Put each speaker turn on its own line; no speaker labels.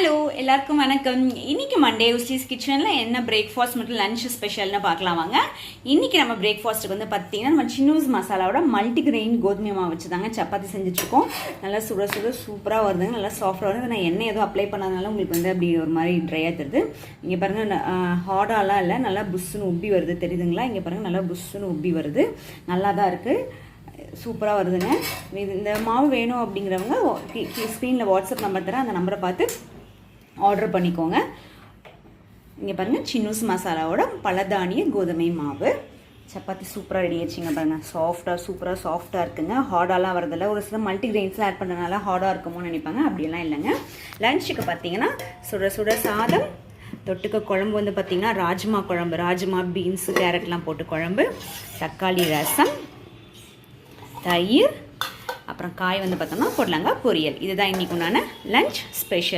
Hello எல்லாருக்கும் வணக்கம். இன்னைக்கு மண்டே உஸ்லீஸ் கிச்சனில் என்ன பிரேக்ஃபாஸ்ட் மற்றும் லஞ்ச் ஸ்பெஷல்னு பார்க்கலாம் வாங்க. இன்னைக்கு நம்ம பிரேக்ஃபாஸ்ட்டுக்கு வந்து பார்த்தீங்கன்னா நம்ம சின்னூஸ் மசாலாவோட மல்டிகிரெயின் கோதுமை மாவு வச்சு தாங்க சப்பாத்தி செஞ்சுட்ருக்கோம். நல்லா சுட சுட சூப்பராக வருதுங்க, நல்லா சாஃப்டாக வருது. நான் எண்ணெய் எதுவும் அப்ளை பண்ணாதனால உங்களுக்கு வந்து அப்படி ஒரு மாதிரி ட்ரையாக தருது. இங்கே பாருங்கள், ஹார்டாலாம் இல்லை, நல்லா புஷ்ஷுன்னு உப்பி வருது, தெரியுதுங்களா? இங்கே பாருங்கள், நல்லா புஷ்ஷுன்னு உப்பி வருது, நல்லா தான் இருக்குது, சூப்பராக வருதுங்க. இந்த மாவு வேணும் அப்படிங்கிறவங்க ஸ்க்ரீனில் வாட்ஸ்அப் நம்பர் தரேன், அந்த நம்பரை பார்த்து ஆர்டர் பண்ணிக்கோங்க. இங்கே பாருங்கள், சின்னூஸ் மசாலாவோட பலதானிய கோதுமை மாவு சப்பாத்தி சூப்பராக ரெடி ஆச்சுங்க. பாருங்கள், சூப்பராக சாஃப்டாக இருக்குங்க, ஹார்டாலாம் வரதில்லை. ஒரு சில மல்டிகிரெயின்ஸ்லாம் ஆட் பண்ணுறதுனால ஹார்டாக இருக்குமோன்னு நினைப்பாங்க, அப்படியெல்லாம் இல்லைங்க. லஞ்சுக்கு பார்த்தீங்கன்னா சுட சுட சாதம், தொட்டுக்க குழம்பு வந்து பார்த்திங்கன்னா ராஜ்மா குழம்பு, ராஜ்மா பீன்ஸு கேரட்லாம் போட்டு குழம்பு, தக்காளி ரசம், தயிர், அப்புறம் காய் வந்து பார்த்தோம்னா பொடலங்காய் பொரியல். இதுதான் இன்றைக்கு உண்டான லஞ்ச் ஸ்பெஷல்.